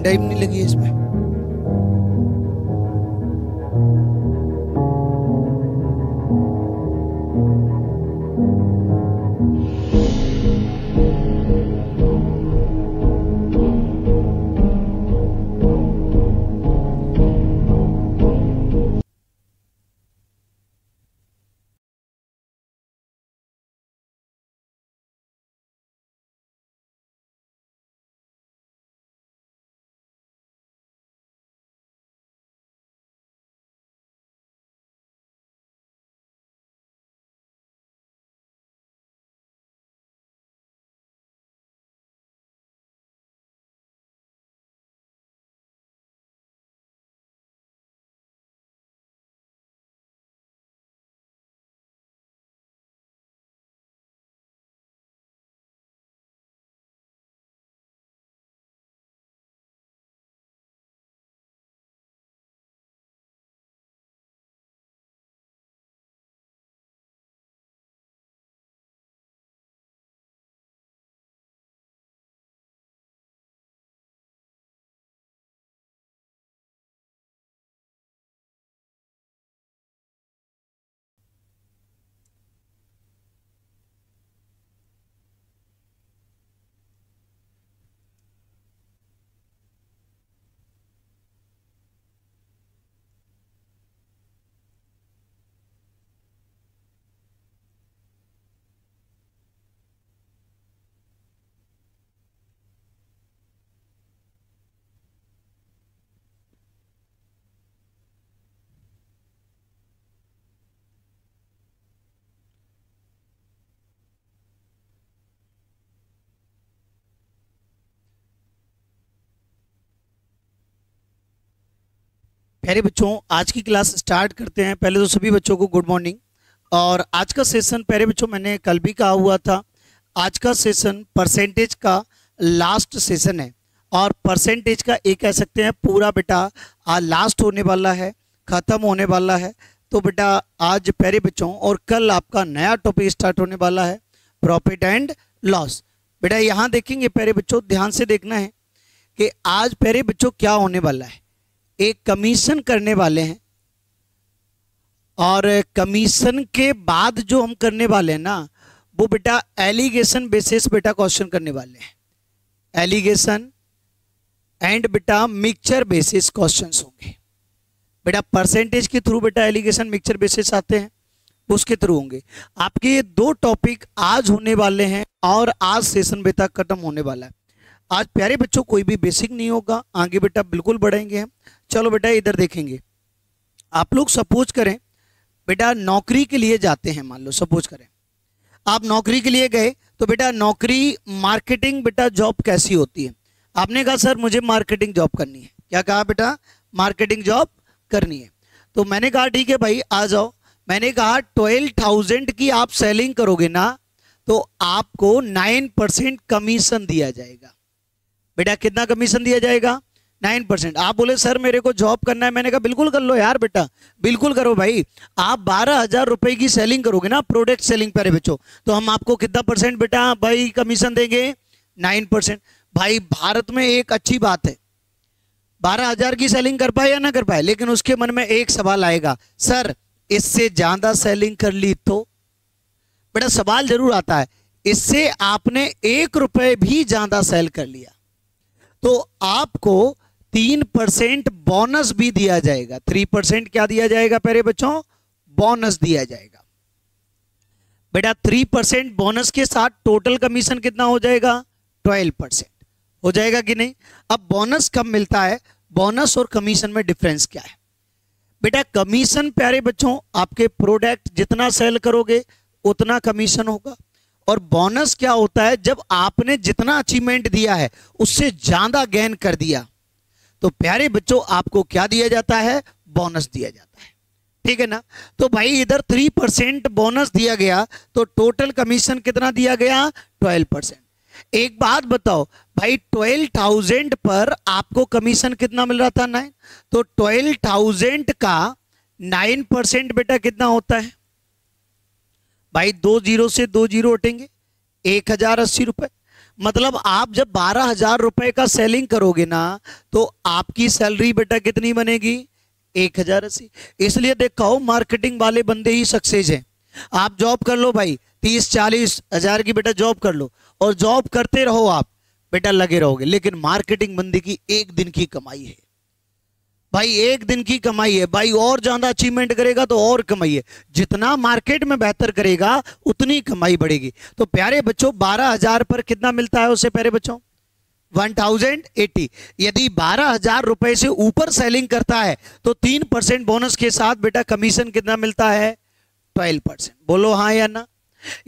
Time नहीं लगी है इसमें। प्यारे बच्चों, आज की क्लास स्टार्ट करते हैं। पहले तो सभी बच्चों को गुड मॉर्निंग। और आज का सेशन प्यारे बच्चों मैंने कल भी कहा हुआ था, आज का सेशन परसेंटेज का लास्ट सेशन है। और परसेंटेज का एक कह सकते हैं पूरा बेटा आज लास्ट होने वाला है, ख़त्म होने वाला है। तो बेटा आज प्यारे बच्चों और कल आपका नया टॉपिक स्टार्ट होने वाला है, प्रॉफिट एंड लॉस। बेटा यहाँ देखेंगे प्यारे बच्चों, ध्यान से देखना है कि आज प्यारे बच्चों क्या होने वाला है। एक कमीशन करने वाले हैं और कमीशन के बाद जो हम करने वाले हैं ना, वो बेटा एलिगेशन बेसिस बेटा क्वेश्चन करने वाले हैं। एलिगेशन एंड बेटा मिक्सचर बेसिस क्वेश्चंस होंगे। बेटा परसेंटेज के थ्रू बेटा एलिगेशन मिक्सचर बेसिस आते हैं, उसके थ्रू होंगे। आपके ये दो टॉपिक आज होने वाले हैं और आज सेशन बेटा खत्म होने वाला है। आज प्यारे बच्चों कोई भी बेसिक नहीं होगा, आगे बेटा बिल्कुल बढ़ेंगे हम। चलो बेटा इधर देखेंगे, आप लोग सपोज करें बेटा नौकरी के लिए जाते हैं। मान लो सपोज करें आप नौकरी के लिए गए, तो बेटा नौकरी मार्केटिंग बेटा जॉब कैसी होती है। आपने कहा सर मुझे मार्केटिंग जॉब करनी है। क्या कहा बेटा? मार्केटिंग जॉब करनी है। तो मैंने कहा ठीक है भाई आ जाओ। मैंने कहा 12,000 की आप सेलिंग करोगे ना, तो आपको 9% कमीशन दिया जाएगा। बेटा कितना कमीशन दिया जाएगा? 9%। आप बोले सर मेरे को जॉब करना है। मैंने कहा बिल्कुल कर लो यार बेटा, बिल्कुल करो भाई। आप 12,000 रुपए की सेलिंग करोगे ना, प्रोडक्ट सेलिंग प्यारे बच्चों, तो हम आपको कितना परसेंट बेटा भाई कमीशन देंगे? 9%। भाई भारत में एक अच्छी बात है, 12,000 की सेलिंग कर पाए या ना कर पाए, लेकिन उसके मन में एक सवाल आएगा, सर इससे ज्यादा सेलिंग कर ली तो? बेटा सवाल जरूर आता है, इससे आपने 1 रुपए भी ज्यादा सेल कर लिया तो आपको 3% बोनस भी दिया जाएगा। 3% क्या दिया जाएगा प्यारे बच्चों? बोनस दिया जाएगा। बेटा 3% बोनस के साथ टोटल कमीशन कितना हो जाएगा? 12% हो जाएगा कि नहीं? अब बोनस कब मिलता है? बोनस और कमीशन में डिफरेंस क्या है? बेटा कमीशन प्यारे बच्चों आपके प्रोडक्ट जितना सेल करोगे उतना कमीशन होगा। और बोनस क्या होता है? जब आपने जितना अचीवमेंट दिया है उससे ज्यादा गेन कर दिया तो प्यारे बच्चों आपको क्या दिया जाता है? बोनस दिया जाता है। ठीक है ना? तो भाई इधर 3% बोनस दिया गया तो टोटल कमीशन कितना दिया गया? 12%। एक बात बताओ भाई, 12,000 पर आपको कमीशन कितना मिल रहा था? 9। तो 12,000 का 9% बेटा कितना होता है? भाई 2 जीरो से 2 जीरो हटेंगे, 1,080 रुपए। मतलब आप जब 12,000 रुपए का सेलिंग करोगे ना, तो आपकी सैलरी बेटा कितनी बनेगी? 1,080। इसलिए देखो मार्केटिंग वाले बंदे ही सक्सेस हैं। आप जॉब कर लो भाई, 30-40 हजार की बेटा जॉब कर लो, और जॉब करते रहो आप बेटा, लगे रहोगे। लेकिन मार्केटिंग बंदे की एक दिन की कमाई है भाई, एक दिन की कमाई है भाई। और ज्यादा अचीवमेंट करेगा तो और कमाई है, जितना मार्केट में बेहतर करेगा उतनी कमाई बढ़ेगी। तो प्यारे बच्चों 12,000 पर कितना मिलता है उसे? प्यारे बच्चों 1080। यदि 12,000 रुपए से ऊपर सेलिंग करता है तो 3% बोनस के साथ बेटा कमीशन कितना मिलता है? 12%। बोलो हाँ या ना?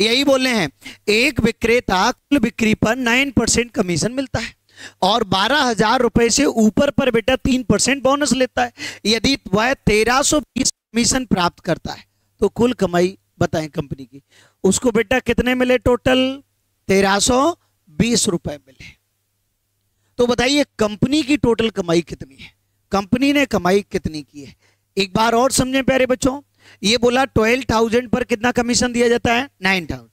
यही बोल रहे हैं, एक विक्रेता कुल बिक्री पर 9% कमीशन मिलता है, और 12,000 रुपए से ऊपर पर बेटा 3% बोनस लेता है। यदि वह 1320 कमीशन प्राप्त करता है तो कुल कमाई बताएं कंपनी की, उसको बेटा कितने मिले? टोटल 1320 रुपए मिले। तो बताइए कंपनी की टोटल कमाई कितनी है? कंपनी ने कमाई कितनी की है? एक बार और समझें प्यारे बच्चों, ये बोला 12,000 पर कितना कमीशन दिया जाता है? 9,000।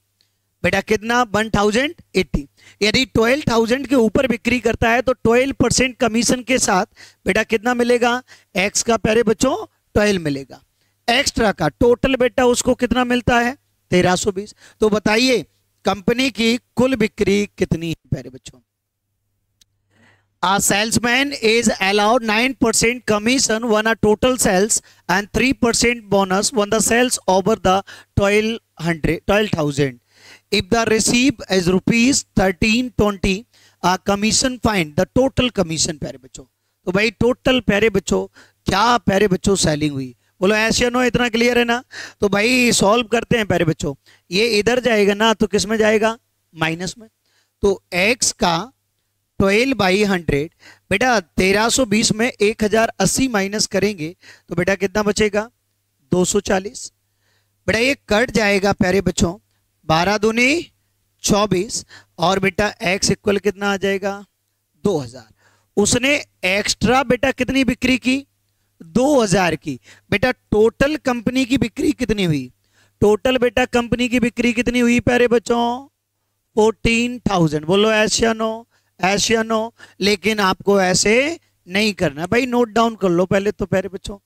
बेटा कितना? 1,080। यदि 12,000 के ऊपर बिक्री करता है तो 12% कमीशन के साथ बेटा कितना मिलेगा? एक्स का प्यारे बच्चों 12 मिलेगा। एक्स्ट्रा का टोटल बेटा उसको कितना मिलता है? 1320। तो बताइए कंपनी की कुल बिक्री कितनी है प्यारे बच्चों? A salesman is allowed 9% commission on a total sales and 3% bonus on the sales over the 12,000. If the receipt is rupees 1320, a commission find the total commission प्यारे बच्चों। तो भाई टोटल प्यारे बच्चों क्या प्यारे बच्चों सेलिंग हुई? बोलो ऐसे नो, इतना क्लियर है ना? तो भाई सॉल्व करते हैं प्यारे बच्चों। ये इधर जाएगा ना तो किस में जाएगा? माइनस में। तो x का 12/100 बेटा 1320 में 1,080 माइनस करेंगे तो बेटा कितना बचेगा? 240। बेटा ये कट जाएगा प्यारे बच्चों, 12 दूनी 24, और बेटा x इक्वल कितना आ जाएगा? 2,000। उसने एक्स्ट्रा बेटा कितनी बिक्री की? 2,000 की। बेटा टोटल कंपनी की बिक्री कितनी हुई? टोटल बेटा कंपनी की बिक्री कितनी हुई प्यारे बच्चों? 14,000। बोलो ऐसे नो, ऐसे नो। लेकिन आपको ऐसे नहीं करना भाई, नोट डाउन कर लो पहले तो प्यारे बच्चों।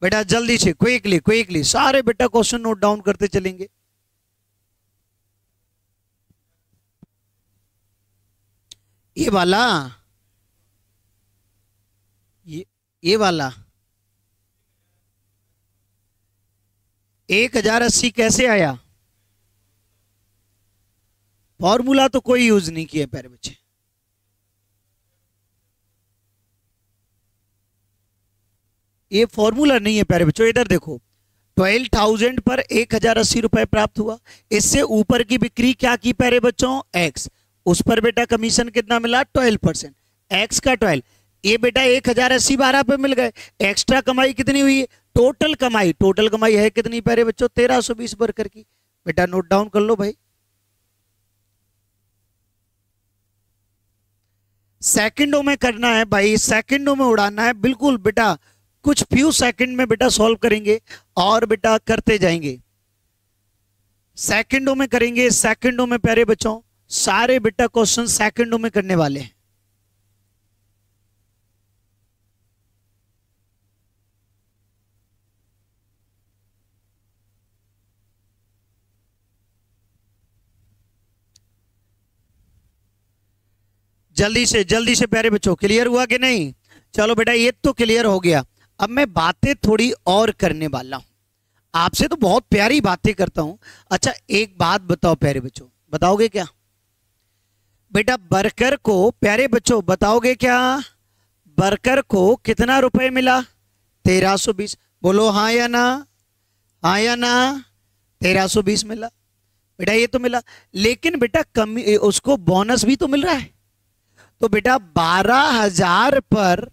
बेटा जल्दी से क्विकली क्विकली सारे बेटा क्वेश्चन नोट डाउन करते चलेंगे। ये वाला, ये वाला 1,080 कैसे आया? फॉर्मूला तो कोई यूज नहीं किया प्यारे बच्चे। ये फॉर्मूला नहीं है प्यारे बच्चों। इधर देखो 12,000 पर 1,080 रुपए प्राप्त हुआ, इससे ऊपर की बिक्री क्या की प्यारे बच्चों? एक्स। उस पर बेटा कमीशन कितना मिला? 12%। एक्स का 12, ये बेटा 1,080 12 पे मिल गए। एक्स्ट्रा कमाई कितनी हुई? टोटल कमाई, टोटल कमाई है कितनी प्यारे बच्चों? 1,320 वर्कर की। बेटा नोट डाउन कर लो भाई। सेकंडों में करना है भाई, सेकंडों में उड़ाना है बिल्कुल बेटा। कुछ फ्यू सेकंड में बेटा सॉल्व करेंगे और बेटा करते जाएंगे। सेकंडों में करेंगे, सेकंडों में प्यारे बच्चों सारे बेटा क्वेश्चन सेकंडों में करने वाले हैं। जल्दी से प्यारे बच्चों क्लियर हुआ कि नहीं? चलो बेटा ये तो क्लियर हो गया। अब मैं बातें थोड़ी और करने वाला हूं, आपसे तो बहुत प्यारी बातें करता हूं। अच्छा एक बात बताओ प्यारे बच्चों, बताओगे क्या? बेटा वर्कर को प्यारे बच्चों बताओगे क्या? वर्कर को कितना रुपए मिला? 1,320। बोलो हाँ या ना, हाँ या ना? 1,320 मिला बेटा, ये तो मिला। लेकिन बेटा कमी उसको बोनस भी तो मिल रहा है। तो बेटा 12,000 पर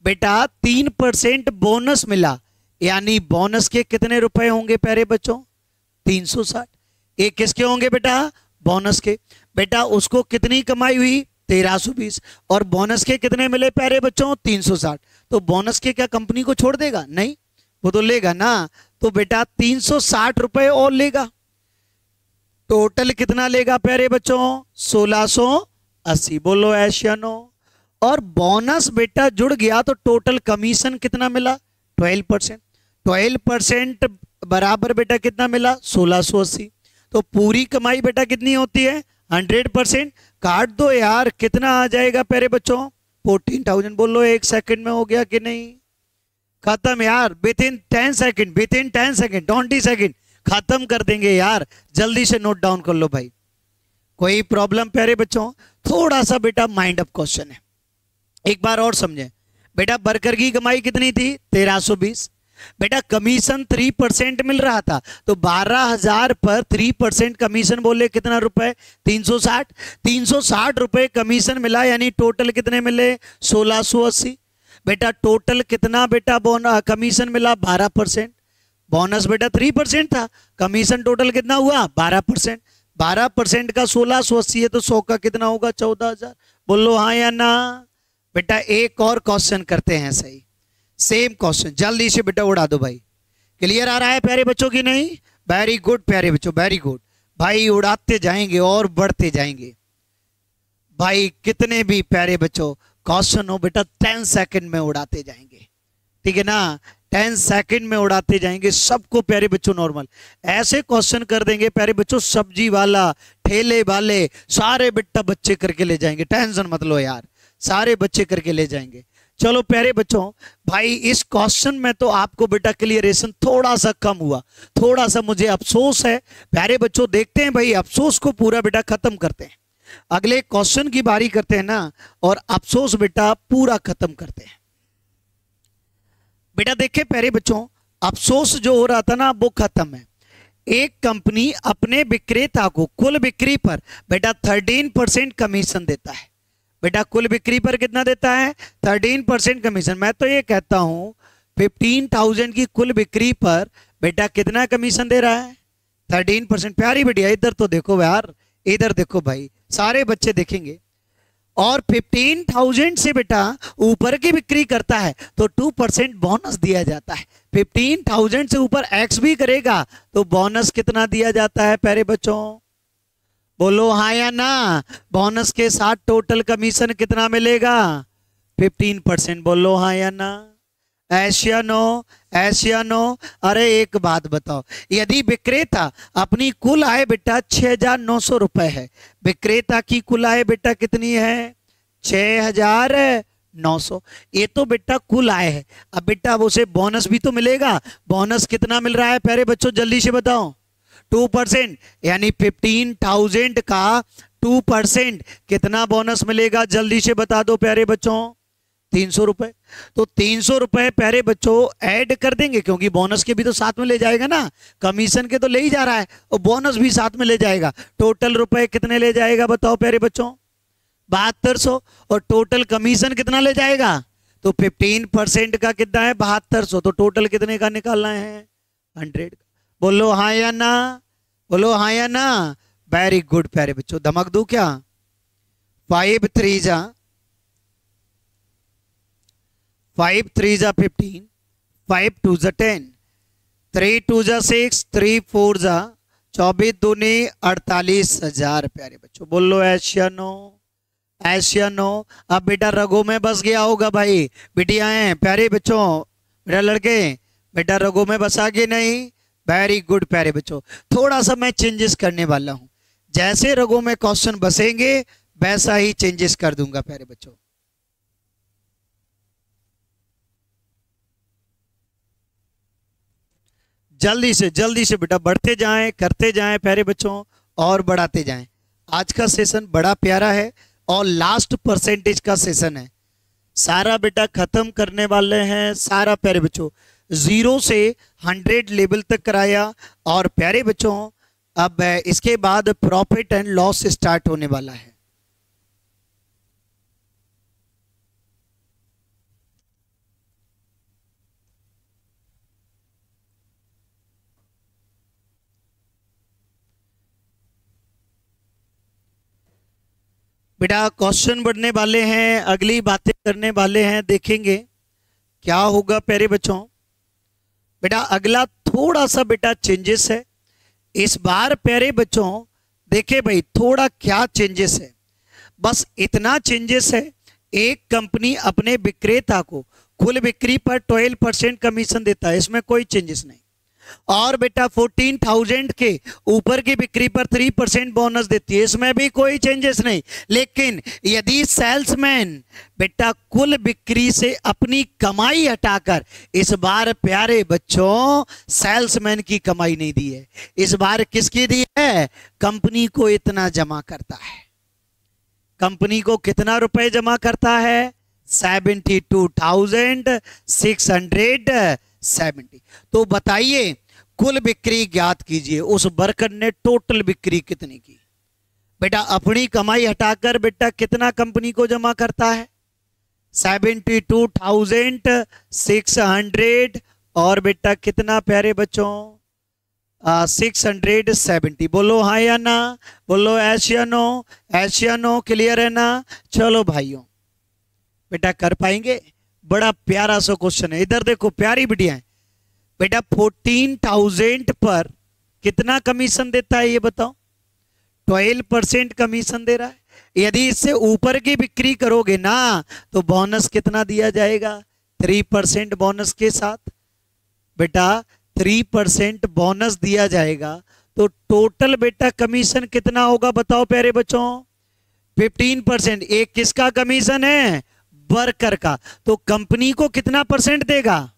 बेटा 3% बोनस मिला, यानी बोनस के कितने रुपए होंगे प्यारे बच्चों? 360। ये किसके होंगे बेटा? बोनस के। बेटा उसको कितनी कमाई हुई? 1,320। और बोनस के कितने मिले प्यारे बच्चों? 360। तो बोनस के क्या कंपनी को छोड़ देगा? नहीं, वो तो लेगा ना। तो बेटा 360 रुपए और लेगा। टोटल कितना लेगा प्यारे बच्चों? 1680। बोलो एस या नो। और बोनस बेटा जुड़ गया तो टोटल कमीशन कितना मिला? 12%। 12% बराबर बेटा कितना मिला? 1680। तो पूरी कमाई बेटा कितनी होती है? 100%। काट दो यार, कितना आ जाएगा प्यारे बच्चों? 14,000। बोलो 1 सेकंड में हो गया कि नहीं? खत्म यार, with in 10 second, with in 10 second, 20 second खत्म कर देंगे यार। जल्दी से नोट डाउन कर लो भाई। कोई प्रॉब्लम प्यारे बच्चों? थोड़ा सा बेटा माइंड अप क्वेश्चन है, एक बार और समझें। बेटा वर्कर की कमाई कितनी थी? 1320। बेटा कमीशन 3% मिल रहा था, तो 12,000 पर 3% कमीशन बोले कितना रुपए? 360। 360 रुपए कमीशन मिला, यानी टोटल कितने मिले? 1680। बेटा टोटल कितना बेटा कमीशन मिला? 12%। बोनस बेटा 3% था, कमीशन टोटल कितना हुआ? 12%। 12% का 1680 है तो 100 का कितना होगा? 14,000। बोलो हाँ या ना? बेटा एक और क्वेश्चन करते हैं, सही सेम क्वेश्चन, जल्दी से बेटा उड़ा दो भाई। क्लियर आ रहा है प्यारे बच्चों की नहीं? वेरी गुड प्यारे बच्चों, वेरी गुड भाई, उड़ाते जाएंगे और बढ़ते जाएंगे भाई। कितने भी प्यारे बच्चों क्वेश्चन हो बेटा 10 सेकंड में उड़ाते जाएंगे, ठीक है ना? 10 सेकंड में उड़ाते जाएंगे सबको प्यारे बच्चों। नॉर्मल ऐसे क्वेश्चन कर देंगे प्यारे बच्चों, सब्जी वाला, ठेले वाले, सारे बेटा बच्चे करके ले जाएंगे। टेंशन मत लो यार, सारे बच्चे करके ले जाएंगे। चलो प्यारे बच्चों भाई, इस क्वेश्चन में तो आपको बेटा क्लियरेशन थोड़ा सा कम हुआ, थोड़ा सा मुझे अफसोस है प्यारे बच्चों। देखते हैं भाई, अफसोस को पूरा बेटा खत्म करते हैं, अगले क्वेश्चन की बारी करते हैं ना, और अफसोस बेटा पूरा खत्म करते हैं। बेटा देखिए प्यारे बच्चों, अफसोस जो हो रहा था ना वो खत्म है। एक कंपनी अपने विक्रेता को कुल बिक्री पर बेटा 13% कमीशन देता है। बेटा कुल बिक्री पर कितना देता है? 13% कमीशन। मैं तो ये कहता हूं 15,000 की कुल बिक्री पर बेटा कितना कमीशन दे रहा है? 13%। प्यारी बेटिया इधर तो देखो यार, इधर देखो भाई, सारे बच्चे देखेंगे। और 15,000 से बेटा ऊपर की बिक्री करता है तो 2% बोनस दिया जाता है। 15,000 से ऊपर एक्स भी करेगा तो बोनस कितना दिया जाता है प्यारे बच्चों? बोलो हाँ या ना? बोनस के साथ टोटल कमीशन कितना मिलेगा? 15%। बोलो हाँ या ना? ऐसा नो, ऐसा नो। अरे एक बात बताओ, यदि विक्रेता अपनी कुल आय बेटा 6,900 रुपए है, विक्रेता की कुल आय बेटा कितनी है? 6,900। ये तो बेटा कुल आय है। अब बेटा उसे बोनस भी तो मिलेगा। बोनस कितना मिल रहा है प्यारे बच्चों? जल्दी से बताओ। 2%, यानी 15,000 का 2% कितना बोनस मिलेगा? जल्दी से बता दो प्यारे बच्चों। 300 रुपए। तो 300 रुपए प्यारे बच्चों ऐड कर देंगे, क्योंकि बोनस के भी तो साथ में ले जाएगा ना, कमीशन के तो ले ही जा रहा है और बोनस भी साथ में ले जाएगा। टोटल रुपए कितने ले जाएगा बताओ प्यारे बच्चों? 7200। और टोटल कमीशन कितना ले जाएगा? तो 15% का कितना है? 7200। तो टोटल कितने का निकालना है? 100 का। बोलो हाँ या ना? बोलो हाँ या ना? वेरी गुड प्यारे बच्चों। धमक दू क्या? 5 3 जा 5 3 जा 15, 5 2 जा 10, 3 2 जा 6, 3 4 जा 24 दूनी 48,000 प्यारे बच्चों। बोलो ऐशिया नो, ऐशिया नो। अब बेटा रगों में बस गया होगा भाई। बिटिया हैं प्यारे बच्चों, बेटा लड़के, बेटा रगों में बसा के नहीं? वेरी गुड प्यारे बच्चों। थोड़ा सा मैं चेंजेस करने वाला हूं, जैसे रगों में क्वेश्चन बसेंगे वैसा ही चेंजेस कर दूंगा प्यारे बच्चों। जल्दी से बेटा बढ़ते जाएं, करते जाएं प्यारे बच्चों, और बढ़ाते जाएं। आज का सेशन बड़ा प्यारा है और लास्ट परसेंटेज का सेशन है। सारा बेटा खत्म करने वाले हैं, सारा प्यारे बच्चों 0 से 100 लेवल तक कराया। और प्यारे बच्चों अब इसके बाद प्रॉफिट एंड लॉस स्टार्ट होने वाला है। बेटा क्वेश्चन बढ़ने वाले हैं, अगली बातें करने वाले हैं, देखेंगे क्या होगा प्यारे बच्चों। बेटा अगला थोड़ा सा बेटा चेंजेस है इस बार प्यारे बच्चों। देखिए भाई थोड़ा क्या चेंजेस है, बस इतना चेंजेस है, एक कंपनी अपने विक्रेता को कुल बिक्री पर 12% कमीशन देता है, इसमें कोई चेंजेस नहीं। और बेटा 14,000 के ऊपर की बिक्री पर 3% बोनस देती है, इसमें भी कोई चेंजेस नहीं। लेकिन यदि सेल्समैन बेटा कुल बिक्री से अपनी कमाई हटाकर, इस बार प्यारे बच्चों सेल्समैन की कमाई नहीं दी है, इस बार किसकी दी है, कंपनी को इतना जमा करता है। कंपनी को कितना रुपए जमा करता है, 72,670। तो बताइए कुल बिक्री ज्ञात कीजिए, उस वर्कर ने टोटल बिक्री कितनी की। बेटा अपनी कमाई हटाकर बेटा कितना कंपनी को जमा करता है, 72,600 और बेटा कितना प्यारे बच्चों 670। बोलो हाँ या ना, बोलो एस या नो, एस या नो, क्लियर है ना। चलो भाइयों बेटा कर पाएंगे, बड़ा प्यारा सा क्वेश्चन है, इधर देखो प्यारी बिटिया है। बेटा 14,000 पर कितना कमीशन देता है ये बताओ, 12% कमीशन दे रहा है। यदि इससे ऊपर की बिक्री करोगे ना तो बोनस कितना दिया जाएगा, 3% बोनस के साथ। बेटा 3% बोनस दिया जाएगा तो टोटल बेटा कमीशन कितना होगा बताओ प्यारे बच्चों, 15%। एक किसका कमीशन है, वर्कर का, तो कंपनी को कितना परसेंट देगा,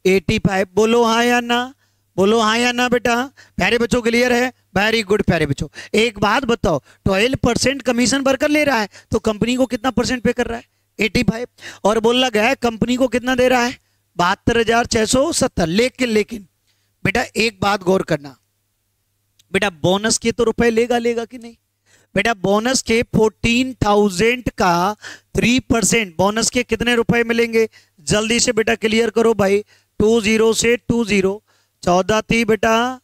85। बोलो हाँ या ना, बोलो हाँ या ना बेटा। प्यारे बच्चों क्लियर है, वेरी गुड प्यारे बच्चों। एक बात बताओ 12% कमीशन वर्कर ले रहा है तो कंपनी को कितना परसेंट पे कर रहा है, 85। और बोला गया है कंपनी को कितना दे रहा है, 72,670। लेकिन बेटा एक बात गौर करना, बेटा बोनस के तो रुपए लेगा कि नहीं। बेटा बोनस के 14,000 का 3% बोनस के कितने रुपए मिलेंगे, जल्दी से बेटा क्लियर करो भाई। 20 से 20, 14 थी बेटा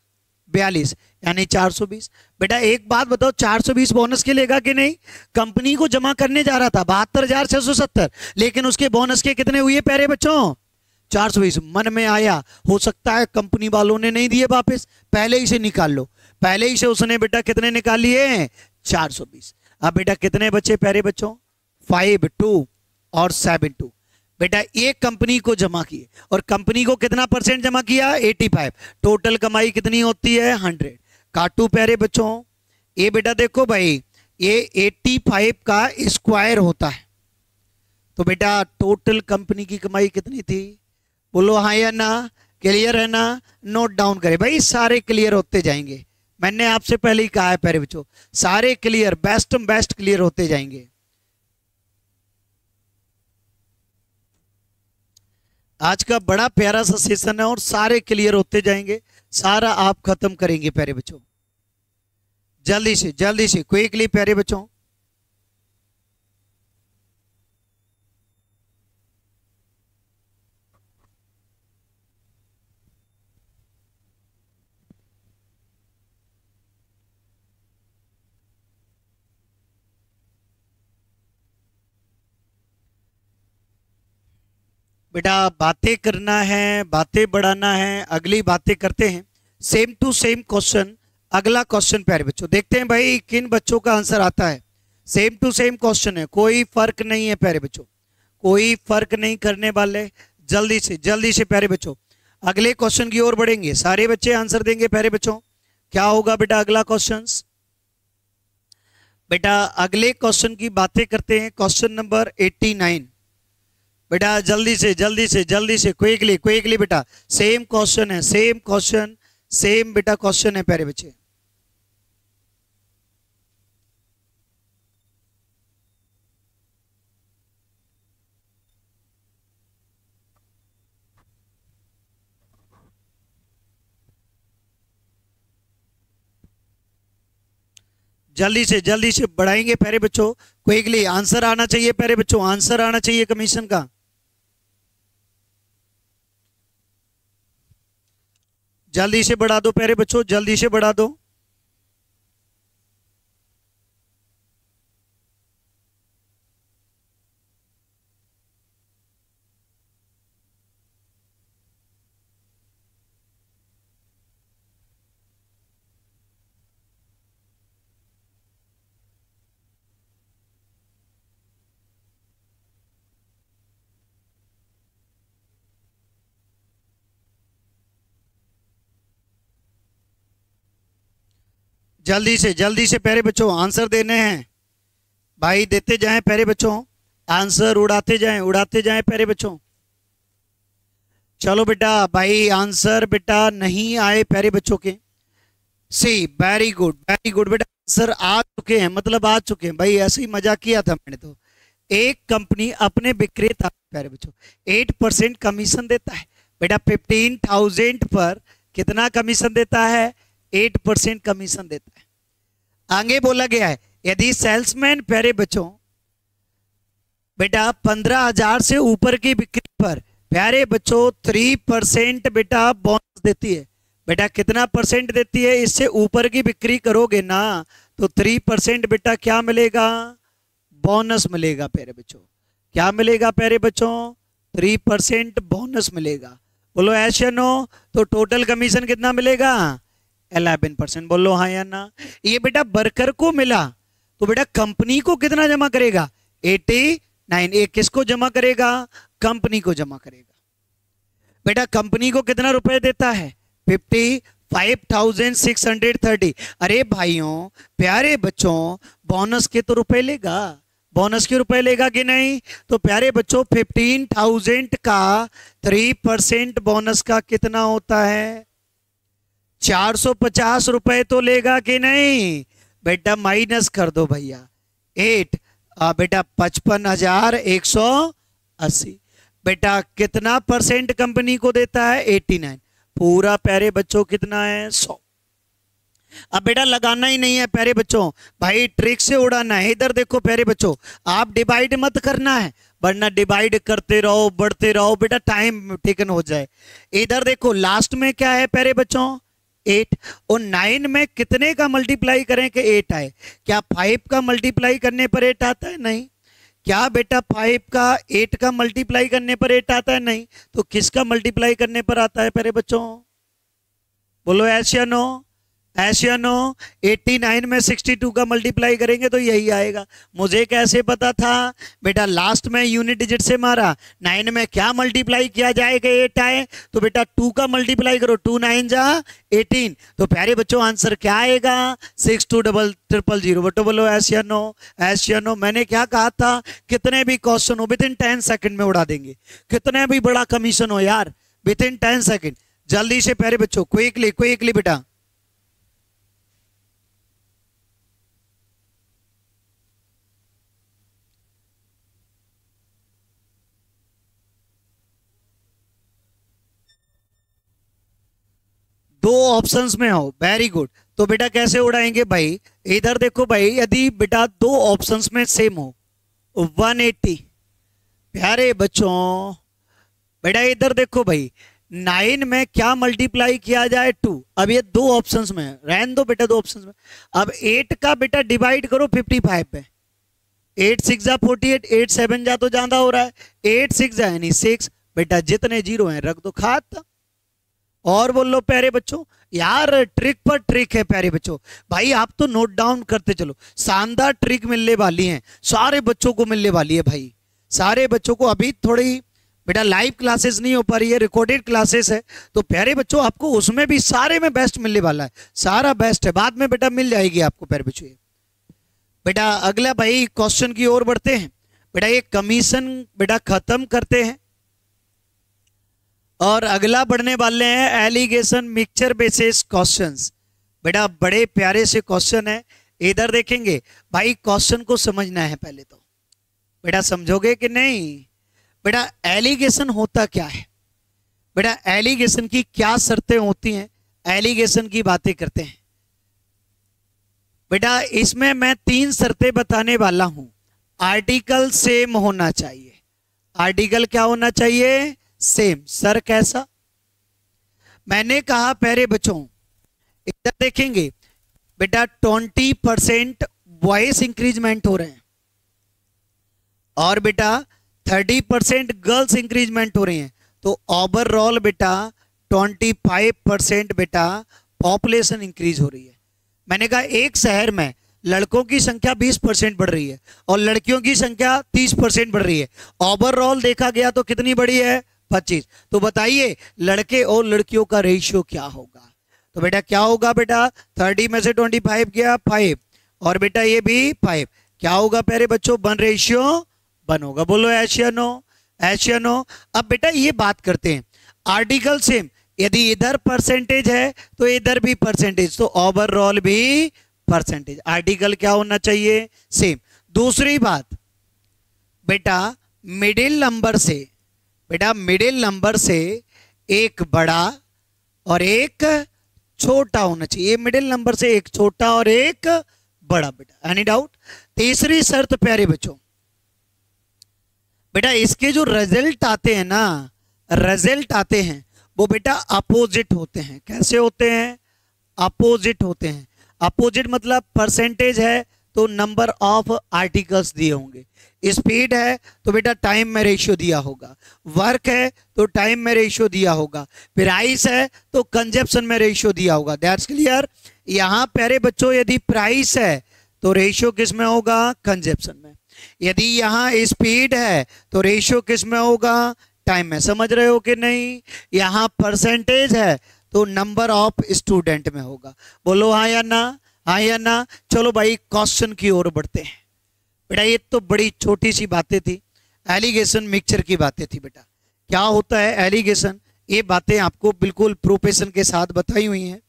42, यानी 420। बेटा एक बात बताओ 420 बोनस के लेगा कि नहीं, कंपनी को जमा करने जा रहा था 72,670, लेकिन उसके बोनस के कितने हुए प्यारे बच्चों, 420। मन में आया हो सकता है कंपनी वालों ने नहीं दिए वापस, पहले ही से निकाल लो, पहले ही से उसने बेटा कितने निकाल लिए, 420। अब बेटा कितने बच्चे प्यारे बच्चों, 5, 2 और 7, 2। बेटा एक कंपनी को जमा किए और कंपनी को कितना परसेंट जमा किया, 85। टोटल कमाई कितनी होती है, 100। काटू प्यारे बच्चों, ये बेटा देखो भाई ये 85 का स्क्वायर होता है, तो बेटा टोटल कंपनी की कमाई कितनी थी, बोलो हाँ या ना, क्लियर है ना। नोट डाउन करें भाई, सारे क्लियर होते जाएंगे, मैंने आपसे पहले ही कहा है प्यारे बच्चों, सारे क्लियर, बेस्ट क्लियर होते जाएंगे। आज का बड़ा प्यारा सा सेशन है और सारे क्लियर होते जाएंगे, सारा आप खत्म करेंगे प्यारे बच्चों, जल्दी से क्विकली प्यारे बच्चों। बेटा बातें करना है, बातें बढ़ाना है, अगली बातें करते हैं। सेम टू सेम क्वेश्चन, अगला क्वेश्चन प्यारे बच्चों देखते हैं भाई किन बच्चों का आंसर आता है। सेम टू सेम क्वेश्चन है, कोई फर्क नहीं है प्यारे बच्चों, कोई फर्क नहीं करने वाले। जल्दी से प्यारे बच्चों अगले क्वेश्चन की ओर बढ़ेंगे, सारे बच्चे आंसर देंगे प्यारे बच्चों। क्या होगा बेटा अगला क्वेश्चन, बेटा अगले क्वेश्चन की बातें करते हैं, क्वेश्चन नंबर 89। बेटा जल्दी से क्विकली बेटा, सेम क्वेश्चन है, सेम बेटा क्वेश्चन है प्यारे बच्चे। जल्दी से बढ़ाएंगे प्यारे बच्चों, क्विकली आंसर आना चाहिए प्यारे बच्चों, आंसर आना चाहिए कमीशन का। जल्दी से बढ़ा दो प्यारे बच्चों, जल्दी से बढ़ा दो। जल्दी से प्यारे बच्चों आंसर देने हैं भाई, देते जाएं प्यारे बच्चों, आंसर उड़ाते जाएं प्यारे बच्चों। चलो बेटा भाई, आंसर बेटा नहीं आए प्यारे बच्चों के। सी वेरी गुड बेटा, आंसर आ चुके हैं, मतलब आ चुके हैं भाई, ऐसे ही मजाक किया था मैंने तो। एक कंपनी अपने विक्रेता प्यारे बच्चों 8% कमीशन देता है बेटा। 15,000 पर कितना कमीशन देता है? 8% कमीशन देता है। आगे बोला गया है यदि सेल्समैन प्यारे बच्चों बेटा 15,000 से ऊपर की बिक्री पर प्यारे बच्चों 3% बेटा बोनस देती है। बेटा कितना परसेंट देती है? इससे ऊपर की बिक्री करोगे ना तो 3% बेटा क्या मिलेगा? बोनस मिलेगा प्यारे बच्चों। क्या मिलेगा प्यारे बच्चों? 3% बोनस मिलेगा। बोलो ऐश या नो? तो टोटल कमीशन कितना मिलेगा? 11%। बोलो हाँ या ना? ये बेटा वर्कर को मिला तो बेटा कंपनी को कितना जमा करेगा? 89। ये किसको जमा करेगा? कंपनी को जमा करेगा। बेटा कंपनी को कितना रुपए देता है? 55,630। अरे भाइयों प्यारे बच्चों, बोनस के तो रुपए लेगा, बोनस के रुपए लेगा कि नहीं? तो प्यारे बच्चों 15,000 का 3% बोनस का कितना होता है? 450 रुपए तो लेगा कि नहीं? बेटा माइनस कर दो भैया 8, बेटा 55,180। बेटा कितना परसेंट कंपनी को देता है? 89। पूरा प्यारे बच्चों कितना है? 100। अब बेटा लगाना ही नहीं है प्यारे बच्चों, भाई ट्रिक से उड़ाना है। इधर देखो प्यारे बच्चों, आप डिवाइड मत करना है वरना डिवाइड करते रहो बढ़ते रहो बेटा, टाइम टेकन हो जाए। इधर देखो लास्ट में क्या है प्यारे बच्चों? 8। और 9 में कितने का मल्टीप्लाई करें कि 8 आए? क्या 5 का मल्टीप्लाई करने पर 8 आता है? नहीं। क्या बेटा 5 का 8 का मल्टीप्लाई करने पर 8 आता है? नहीं। तो किसका मल्टीप्लाई करने पर आता है प्यारे बच्चों? बोलो ऐश या नो? ऐश या नो? 89 में 62 का मल्टीप्लाई करेंगे तो यही आएगा। मुझे कैसे पता था? बेटा लास्ट में यूनिट डिजिट से मारा। 9 में क्या मल्टीप्लाई किया जाएगा 8 आए? तो बेटा 2 का मल्टीप्लाई करो, 2 9 जा 18। तो प्यारे बच्चों आंसर क्या आएगा? 620000। बटो बोलो ऐश या नो? ऐश या नो? मैंने क्या कहा था? कितने भी क्वेश्चन हो विदिन 10 सेकंड में उड़ा देंगे, कितने भी बड़ा कमीशन हो यार विदिन 10 सेकंड। जल्दी से प्यारे बच्चों क्विकली बेटा। दो ऑप्शंस में हो, वेरी गुड। तो बेटा कैसे उड़ाएंगे भाई? इधर देखो भाई, यदि बेटा दो ऑप्शंस में सेम हो 180 प्यारे बच्चों। बेटा इधर देखो भाई, 9 में क्या मल्टीप्लाई किया जाए? 2। अब ये दो ऑप्शंस में है, रहने दो बेटा दो ऑप्शंस में। अब 8 का बेटा डिवाइड करो 55 पे। 8 6 जा 48, 8 7 जा तो ज्यादा हो रहा है, 8 6 जा यानी 6। बेटा जितने जीरो हैं रख दो खात। और बोल लो प्यारे बच्चों, यार ट्रिक पर ट्रिक है प्यारे बच्चों। भाई आप तो नोट डाउन करते चलो, शानदार ट्रिक मिलने वाली है, सारे बच्चों को मिलने वाली है भाई, सारे बच्चों को। अभी थोड़ी बेटा लाइव क्लासेस नहीं हो पा रही है, रिकॉर्डेड क्लासेस है, तो प्यारे बच्चों आपको उसमें भी सारे में बेस्ट मिलने वाला है, सारा बेस्ट है, बाद में बेटा मिल जाएगी आपको प्यारे बच्चों। बेटा अगला भाई क्वेश्चन की ओर बढ़ते हैं। बेटा ये कमीशन बेटा खत्म करते हैं और अगला बढ़ने वाले हैं एलिगेशन मिक्सचर बेसिस क्वेश्चंस। बेटा बड़े प्यारे से क्वेश्चन है, इधर देखेंगे भाई। क्वेश्चन को समझना है पहले तो, बेटा समझोगे कि नहीं? बेटा एलिगेशन होता क्या है? बेटा एलिगेशन की क्या शर्तें होती हैं? एलिगेशन की बातें करते हैं बेटा। इसमें मैं 3 शर्तें बताने वाला हूं। आर्टिकल सेम होना चाहिए। आर्टिकल क्या होना चाहिए? सेम। सर कैसा? मैंने कहा प्यारे बच्चों, इधर देखेंगे बेटा 20% वॉइस इंक्रीजमेंट हो रहे हैं और बेटा 30% गर्ल्स इंक्रीजमेंट हो रही हैं, तो ओवरऑल बेटा 25% बेटा पॉपुलेशन इंक्रीज हो रही है। मैंने कहा एक शहर में लड़कों की संख्या 20% बढ़ रही है और लड़कियों की संख्या 30% बढ़ रही है, ओवरऑल देखा गया तो कितनी बढ़ी है? 25। तो बताइए लड़के और लड़कियों का रेशियो क्या होगा? तो बेटा क्या होगा बेटा, 30 में से 25 गया 5, और बेटा ये भी 5, क्या होगा प्यारे बच्चों, 1:1 होगा। बोलो एश या नो, एश या नो। अब बेटा ये बात करते हैं, आर्टिकल सेम, यदि इधर परसेंटेज है तो इधर भी परसेंटेज, तो ओवरऑल भी परसेंटेज, आर्टिकल क्या होना चाहिए, सेम। दूसरी बात बेटा, मिडिल नंबर से, बेटा मिडिल नंबर से एक बड़ा और एक छोटा होना चाहिए, मिडिल नंबर से एक छोटा और एक बड़ा। बेटा एनी डाउट। तीसरी शर्त प्यारे बच्चों, बेटा इसके जो रिजल्ट आते हैं ना, रिजल्ट आते हैं वो बेटा अपोजिट होते हैं। कैसे होते हैं, अपोजिट होते हैं। अपोजिट मतलब परसेंटेज है तो नंबर ऑफ आर्टिकल्स दिए होंगे, स्पीड है तो बेटा टाइम में रेशियो दिया होगा, वर्क है तो टाइम में रेशियो दिया होगा, प्राइस है तो कंजप्शन में रेशियो दिया होगा। That's clear. यहाँ प्यारे बच्चों यदि प्राइस है तो रेशियो किस में होगा, कंजप्शन में। यदि यहाँ स्पीड है तो रेशियो किस में होगा, टाइम में। समझ रहे हो कि नहीं। यहाँ परसेंटेज है तो नंबर ऑफ स्टूडेंट में होगा। बोलो हाँ या ना, हाँ या ना। चलो भाई क्वेश्चन की ओर बढ़ते हैं। बेटा ये तो बड़ी छोटी सी बातें थी, एलिगेशन मिक्सचर की बातें थी। बेटा क्या होता है एलिगेशन, ये बातें आपको बिल्कुल प्रोफेशन के साथ बताई हुई हैं।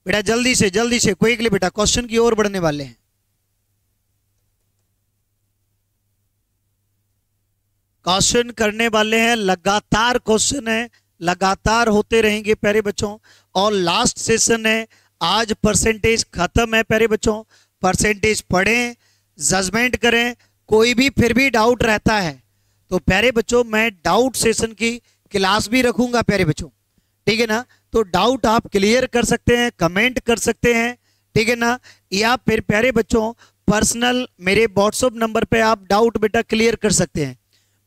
बेटा जल्दी से क्विकली बेटा क्वेश्चन की ओर बढ़ने वाले हैं। क्वेश्चन करने वाले हैं, लगातार क्वेश्चन है, लगातार होते रहेंगे प्यारे बच्चों। और लास्ट सेशन है, आज परसेंटेज खत्म है प्यारे बच्चों। परसेंटेज पढ़ें, जजमेंट करें। कोई भी फिर भी डाउट रहता है तो प्यारे बच्चों मैं डाउट सेशन की क्लास भी रखूंगा प्यारे बच्चों, ठीक है ना। तो डाउट आप क्लियर कर सकते हैं, कमेंट कर सकते हैं, ठीक है ना। या फिर प्यारे बच्चों पर्सनल मेरे व्हाट्सएप नंबर पे आप डाउट बेटा क्लियर कर सकते हैं।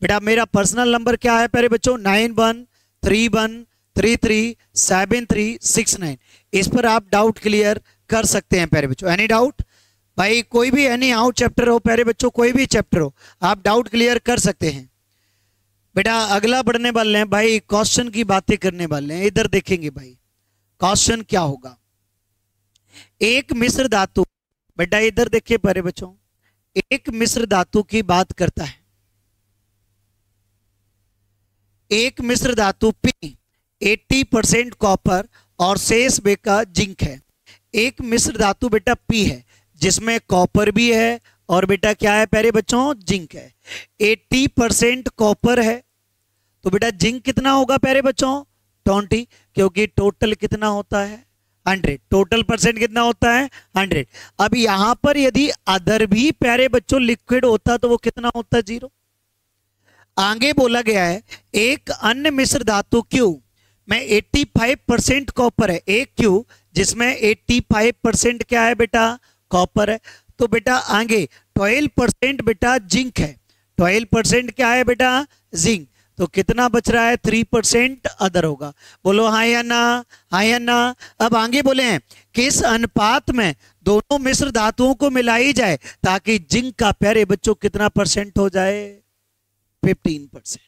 बेटा मेरा पर्सनल नंबर क्या है प्यारे बच्चों, 9131337369। इस पर आप डाउट क्लियर कर सकते हैं प्यारे बच्चों। एनी डाउट भाई, कोई भी एनी आउट चैप्टर हो प्यारे बच्चों, कोई भी चैप्टर हो आप डाउट क्लियर कर सकते हैं। बेटा अगला बढ़ने वाले हैं भाई, क्वेश्चन की बातें करने वाले हैं। इधर देखेंगे भाई क्वेश्चन क्या होगा। एक मिश्र धातु, बेटा इधर देखिए प्यारे बच्चों, एक मिश्र धातु की बात करता है। एक मिश्र धातु P 80% कॉपर और शेष बेका जिंक है। एक मिश्र धातु बेटा P है जिसमें कॉपर भी है और बेटा क्या है प्यारे बच्चों, जिंक है। 80% कॉपर है तो बेटा जिंक कितना होगा प्यारे बच्चों, 20, क्योंकि टोटल कितना होता है 100, टोटल परसेंट कितना होता है 100। अब यहां पर यदि अदर भी प्यारे बच्चों लिक्विड होता तो वो कितना होता, 0। आगे बोला गया है एक अन्य मिश्र धातु Q में 85% कॉपर है। एक Q जिसमें 85% क्या है बेटा, कॉपर है। तो बेटा आगे 12% बेटा जिंक है। 12% क्या है बेटा, जिंक। तो कितना बच रहा है, 3% अदर होगा। बोलो हाँ या ना, हाँ या ना। अब आगे बोले हैं किस अनुपात में दोनों मिश्र धातुओं को मिलाई जाए ताकि जिंक का प्यारे बच्चों कितना परसेंट हो जाए, 15%।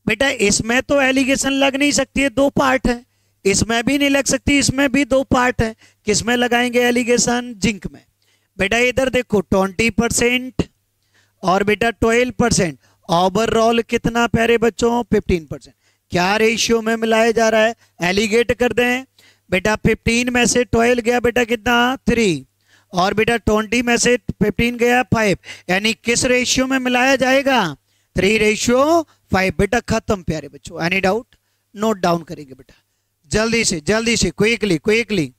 बेटा इसमें तो एलिगेशन लग नहीं सकती है, 2 पार्ट है। इसमें भी नहीं लग सकती, इसमें भी 2 पार्ट है। किसमें लगाएंगे एलिगेशन, जिंक में। बेटा इधर देखो 20% और बेटा 12%, ओवरऑल कितना प्यारे बच्चों, 15%। क्या रेशियो में मिलाया जा रहा है, एलिगेट कर दें। बेटा 15 में से 12 गया बेटा कितना, 3, और बेटा 20 में से 15 गया 5, यानी किस रेशियो में मिलाया जाएगा, 3:5। बेटा खत्म प्यारे बच्चों। एनी डाउट, नोट डाउन करेंगे बेटा जल्दी से क्विकली।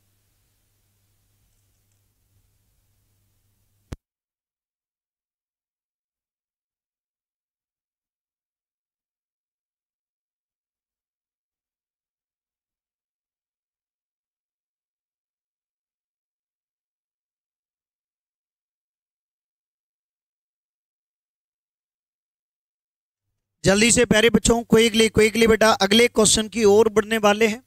जल्दी से प्यारे बच्चों क्विकली बेटा अगले क्वेश्चन की ओर बढ़ने वाले हैं।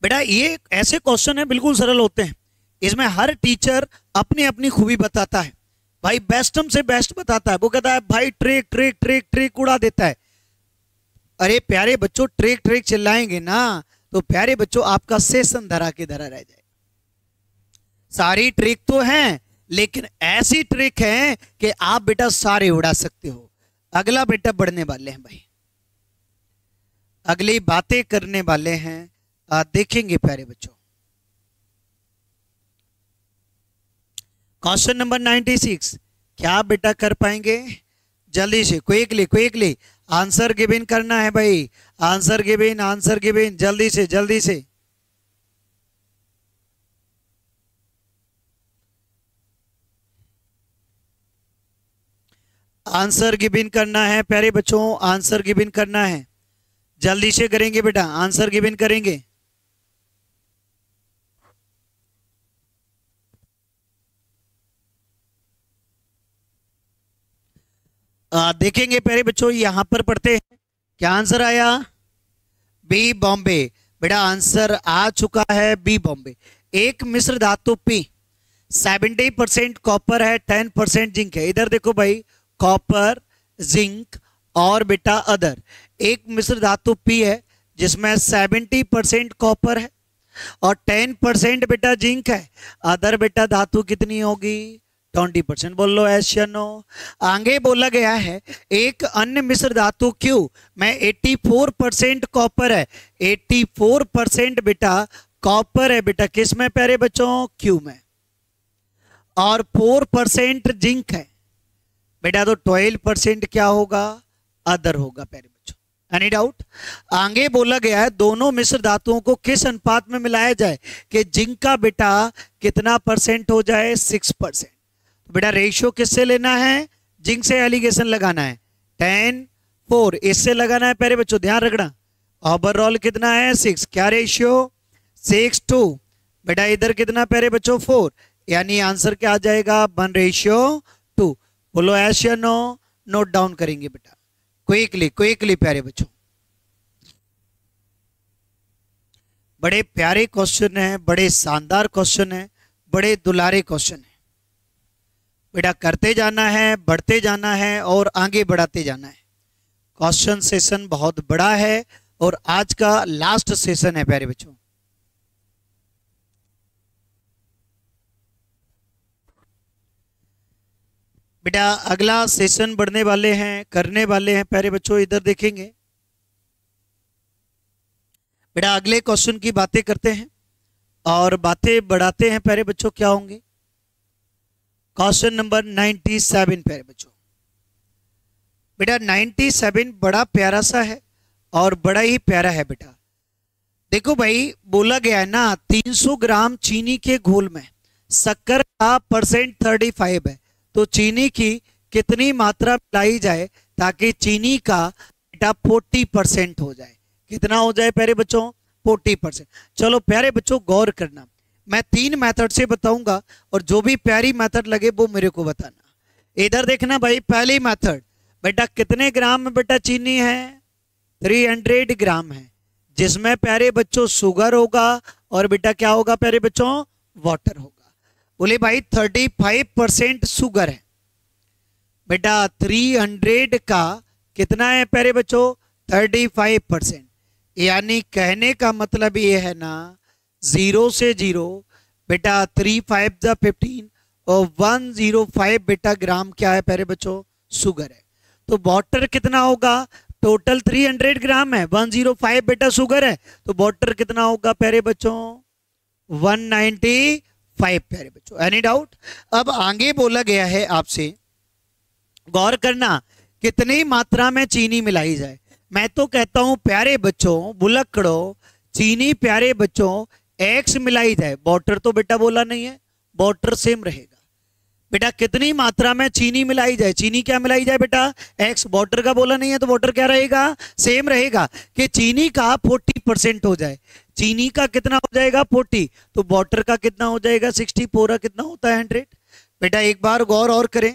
बेटा ये ऐसे क्वेश्चन है बिल्कुल सरल होते हैं, इसमें हर टीचर अपनी अपनी खूबी बताता है भाई, बेस्टम से बेस्ट बताता है। वो कहता है भाई ट्रिक उड़ा देता है। अरे प्यारे बच्चों ट्रिक चिल्लाएंगे ना तो प्यारे बच्चों आपका सेशन धरा के धरा रह जाए। सारी ट्रिक तो हैं, लेकिन ऐसी ट्रिक है कि आप बेटा सारे उड़ा सकते हो। अगला बेटा बढ़ने वाले हैं भाई, अगली बातें करने वाले हैं, देखेंगे प्यारे बच्चों। क्वेश्चन नंबर 96 क्या बेटा कर पाएंगे? जल्दी से क्विकली आंसर गिवन करना है भाई, आंसर गिवन जल्दी से। आंसर गिवन करना है प्यारे बच्चों, आंसर गिवन करना है, जल्दी से करेंगे बेटा, आंसर गिवन करेंगे। देखेंगे प्यारे बच्चों, यहां पर पढ़ते हैं क्या आंसर आया? बी बॉम्बे। बेटा आंसर आ चुका है बी बॉम्बे। एक मिश्र धातु पी 70% कॉपर है, 10% जिंक है। इधर देखो भाई, कॉपर, जिंक और बेटा अदर। एक मिश्र धातु पी है जिसमें 70% कॉपर है और 10% बेटा जिंक है। अदर बेटा धातु कितनी होगी? 20%। बोल लो एस या नो। आगे बोला गया है एक अन्य मिश्र धातु क्यू में 84% कॉपर है, 84% बेटा कॉपर है बेटा किस में प्यारे बच्चों? क्यू में। और 4% जिंक है बेटा, तो 12% क्या होगा? अदर होगा प्यारे बच्चों। Any doubt? आगे बोला गया है दोनों मिश्र धातुओं को किस अनुपात में मिलाया जाए कि जिंक का बेटा कितना परसेंट हो जाए? 6%। बेटा रेशियो किससे लेना है? जिंक से एलिगेशन लगाना है, 10:4 इससे लगाना है प्यारे बच्चों, ध्यान रखना। ओवरऑल कितना है? 6। क्या रेशियो? 6:2। बेटा इधर कितना प्यारे बच्चों? 4, यानी आंसर क्या आ जाएगा? 1:2। बोलो एस या नो। नोट डाउन करेंगे बेटा क्विकली प्यारे बच्चों। बड़े प्यारे क्वेश्चन है, बड़े शानदार क्वेश्चन है, बड़े दुलारे क्वेश्चन है बेटा। करते जाना है, बढ़ते जाना है और आगे बढ़ाते जाना है। क्वेश्चन सेशन बहुत बड़ा है और आज का लास्ट सेशन है प्यारे बच्चों। बेटा अगला सेशन बढ़ने वाले हैं, करने वाले हैं प्यारे बच्चों। इधर देखेंगे बेटा, अगले क्वेश्चन की बातें करते हैं और बातें बढ़ाते हैं प्यारे बच्चों। क्या होंगे? क्वेश्चन नंबर 97 प्यारे बच्चों। बेटा 97 बड़ा प्यारा सा है और बड़ा ही प्यारा है बेटा। देखो भाई, बोला गया है ना 300 ग्राम चीनी के घोल में शक्कर का परसेंट 35 है, तो चीनी की कितनी मात्रा मिलाई जाए ताकि चीनी का बेटा 40% हो जाए? कितना हो जाए प्यारे बच्चों? 40%। चलो प्यारे बच्चों गौर करना, मैं 3 मेथड से बताऊंगा और जो भी प्यारी मेथड लगे वो मेरे को बताना। इधर देखना भाई, पहली मेथड बेटा कितने ग्राम में बेटा चीनी है? 300 ग्राम है, जिसमें प्यारे बच्चों शुगर होगा और बेटा क्या होगा प्यारे बच्चों? वाटर होगा। बोले भाई 35% शुगर है बेटा, 300 का कितना है प्यारे बच्चों? 35%। यानी कहने का मतलब ये है ना, 0 से 0 बेटा 3 5 जा 15 और 105 बेटा ग्राम क्या है प्यारे बच्चों? शुगर है। तो वाटर कितना होगा? टोटल 300 ग्राम है, 105 बेटा शुगर है, तो वाटर कितना होगा प्यारे बच्चों? 195 प्यारे बच्चों। Any doubt? अब आगे बोला गया है आपसे, गौर करना कितनी मात्रा में चीनी मिलाई जाए। मैं तो कहता हूं प्यारे बच्चों, बुलक्कड़ो, चीनी प्यारे बच्चों एक्स मिलाई जाए। वाटर तो बेटा बोला नहीं है, वाटर सेम रहेगा बेटा। कितनी मात्रा में चीनी मिलाई जाए? चीनी क्या मिलाई जाए बेटा? एक्स। वाटर का बोला नहीं है, तो वाटर क्या रहेगा? सेम रहेगा। कि चीनी का 40% हो जाए। चीनी का कितना हो जाएगा? 40, तो वाटर का कितना हो जाएगा? 60। पूरा कितना होता है? 100। बेटा एक बार गौर और करें,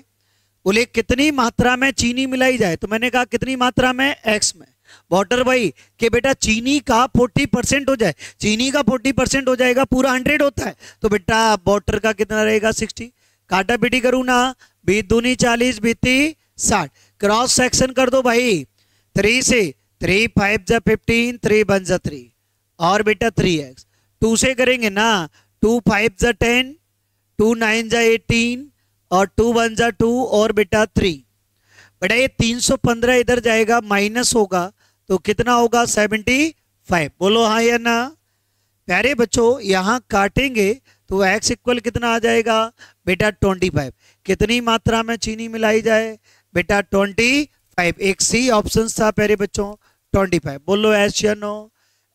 बोले कितनी मात्रा में चीनी मिलाई जाए, तो मैंने कहा कितनी मात्रा में? एक्स में। वाटर भाई कि बेटा चीनी का 40% हो जाए, चीनी का 40% हो जाएगा, पूरा 100 होता है, तो बेटा वाटर का कितना रहेगा? 60। काटा पीटी करूं ना, 20 दूनी 40, 20 60। क्रॉस सेक्शन कर दो भाई, 3 से 3 5 जा 15, 3 1 जा 3 और बेटा 3x। 2 से करेंगे ना, 2 5 जा 10, 2 9 जा 18 और 2 1 जा 2 और बेटा 3। बेटा ये 315 इधर जाएगा, माइनस होगा तो कितना होगा 75। बोलो हाँ या ना। प्यारे बच्चों यहाँ काटेंगे तो x इक्वल कितना आ जाएगा बेटा 25। कितनी मात्रा में चीनी मिलाई जाए बेटा 25। एक सी ऑप्शन था प्यारे बच्चों 25। बोलो एस या नो,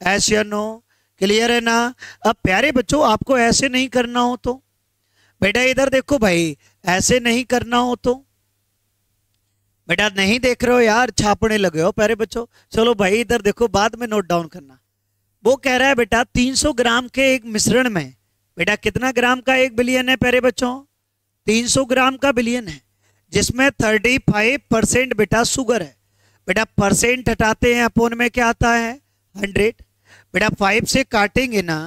एस या नो। क्लियर है ना। अब प्यारे बच्चों आपको ऐसे नहीं करना हो तो बेटा इधर देखो भाई, ऐसे नहीं करना हो तो बेटा नहीं देख रहे हो यार, छापने लगे हो प्यारे बच्चों। चलो भाई इधर देखो, बाद में नोट डाउन करना। वो कह रहा है बेटा 300 ग्राम के एक मिश्रण में बेटा कितना ग्राम का एक बिलियन है प्यारे बच्चों, 300 ग्राम का बिलियन है, जिसमें 35% बेटा शुगर है। बेटा परसेंट हटाते हैं, अपोन में क्या आता है 100। बेटा 5 से काटेंगे ना,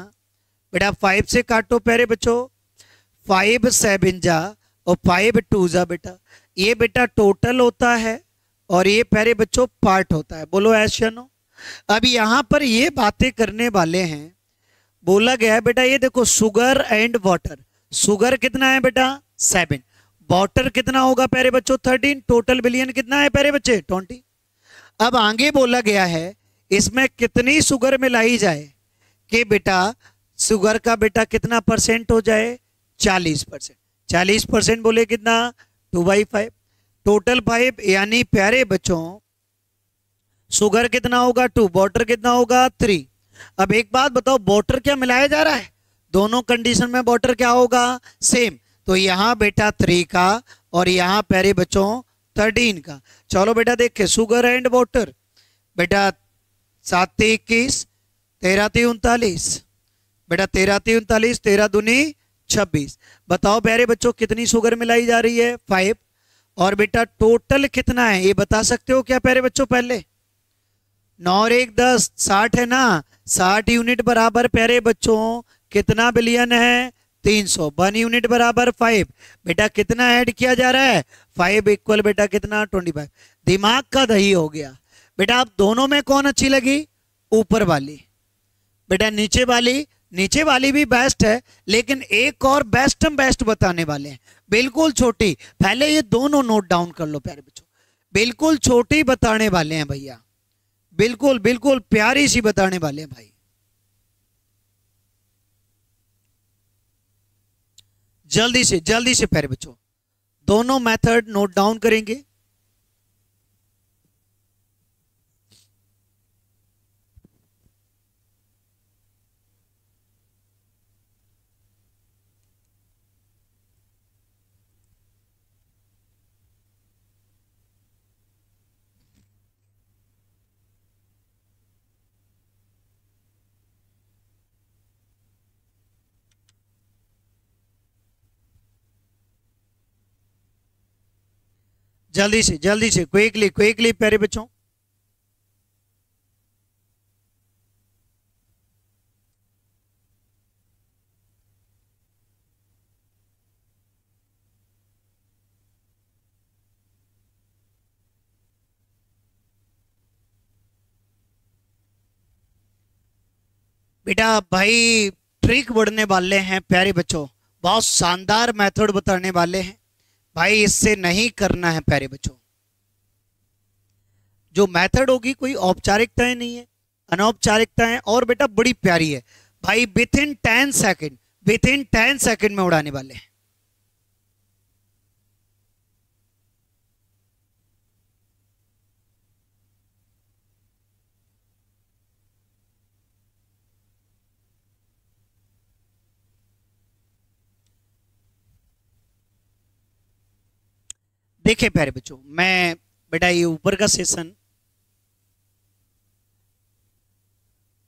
बेटा 5 से काटो प्यारे बच्चों, 5 7 जा और 5 2 जा। बेटा ये बेटा टोटल होता है और ये प्यारे बच्चों पार्ट होता है। बोलो ऐसा नो। अब यहाँ पर ये बातें करने वाले हैं, बोला गया है बेटा ये देखो शुगर एंड वाटर। शुगर कितना है बेटा 7, वाटर कितना होगा प्यारे बच्चों 13, टोटल बिलियन कितना है प्यारे बच्चे 20। अब आगे बोला गया है इसमें कितनी शुगर मिलाई जाए कि बेटा शुगर का बेटा कितना परसेंट हो जाए 40%। 40% बोले कितना 2/5, टोटल 5, यानी प्यारे बच्चों शुगर कितना होगा 2, वाटर कितना होगा 3। अब एक बात बताओ, वाटर क्या मिलाया जा रहा है, दोनों कंडीशन में वाटर क्या होगा सेम, तो यहाँ बेटा 3 का और यहाँ प्यारे बच्चों 13 का। चलो बेटा देखिए शुगर एंड वाटर, बेटा 7 3 21, 13 3 39, बेटा 13 3 39, 13 दूनी 26। बताओ प्यारे बच्चों कितनी शुगर मिलाई जा रही है 5, और बेटा टोटल कितना है ये बता सकते हो क्या प्यारे बच्चों पहले। 9 और 1 10, 60 है ना, 60 यूनिट बराबर प्यारे बच्चों कितना बिलियन है 300। 1 यूनिट बराबर 5, बेटा कितना ऐड किया जा रहा है 5 इक्वल बेटा कितना 25। दिमाग का दही हो गया बेटा। अब दोनों में कौन अच्छी लगी, ऊपर वाली। बेटा नीचे वाली भी बेस्ट है, लेकिन एक और बेस्ट हम बेस्ट बताने वाले हैं, बिल्कुल छोटी। पहले ये दोनों नोट डाउन कर लो प्यारे बच्चों, बिल्कुल छोटी बताने वाले हैं भैया, बिल्कुल बिल्कुल प्यारी सी बताने वाले हैं भाई। जल्दी से प्यारे बच्चों दोनों मेथड नोट डाउन करेंगे। जल्दी से क्विकली प्यारे बच्चों। बेटा भाई ट्रिक बढ़ने वाले हैं प्यारे बच्चों, बहुत शानदार मेथड बताने वाले हैं भाई, इससे नहीं करना है प्यारे बच्चों। जो मेथड होगी कोई औपचारिकताएं नहीं है, अनौपचारिकताएं, और बेटा बड़ी प्यारी है भाई। विथ इन 10 सेकेंड में उड़ाने वाले हैं। देखिए प्यारे बच्चों, मैं बेटा ये ऊपर का सेशन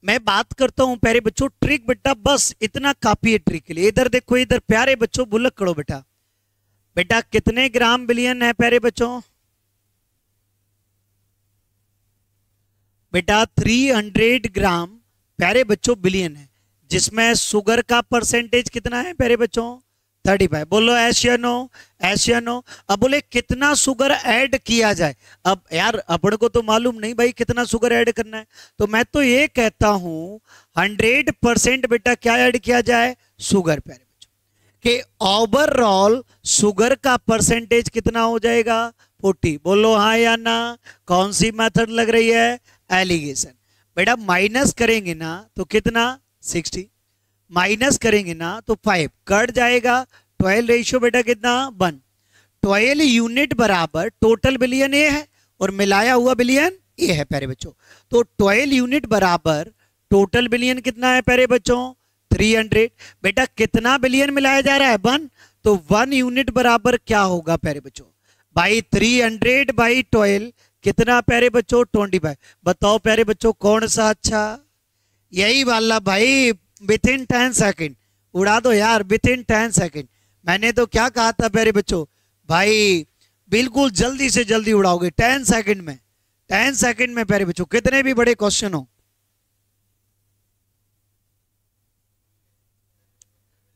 मैं बात करता हूं प्यारे बच्चों, ट्रिक बेटा बस इतना काफी है ट्रिक के लिए। इधर देखो, इधर प्यारे बच्चों बुलक करो बेटा, बेटा कितने ग्राम बिलियन है प्यारे बच्चों, बेटा 300 ग्राम प्यारे बच्चों बिलियन है, जिसमें शुगर का परसेंटेज कितना है प्यारे बच्चों 35। बोलो एस या नो, एस या नो। अब बोले कितना शुगर ऐड किया जाए। अब यार अपन को तो मालूम नहीं भाई कितना शुगर ऐड करना है, तो मैं तो ये कहता हूं 100% बेटा क्या ऐड किया जाए, शुगर प्यारे बच्चों, कि ओवरऑल शुगर का परसेंटेज कितना हो जाएगा 40। बोलो हाँ या ना। कौन सी मेथड लग रही है, एलिगेशन। बेटा माइनस करेंगे ना तो कितना 60, माइनस करेंगे ना तो 5 कट जाएगा। 12 रेशियो बेटा कितना 1। 12 यूनिट बराबर टोटल बिलियन ए है और मिलाया हुआ बिलियन ए है प्यारे बच्चों। तो 12 यूनिट बराबर टोटल बिलियन कितना है प्यारे बच्चों 300। बेटा कितना बिलियन मिलाया जा रहा है 1, तो 1 यूनिट बराबर क्या होगा प्यारे बच्चों, बाई 300 बाई 12 कितना प्यारे बच्चों 25। बताओ प्यारे बच्चों कौन सा अच्छा, यही वाला भाई, विद इन 10 सेकेंड उड़ा दो यार, विद इन 10 सेकेंड। मैंने तो क्या कहा था प्यारे बच्चों, भाई बिल्कुल जल्दी से जल्दी उड़ाओगे 10 सेकेंड में, 10 सेकेंड में प्यारे बच्चों, कितने भी बड़े क्वेश्चन हो,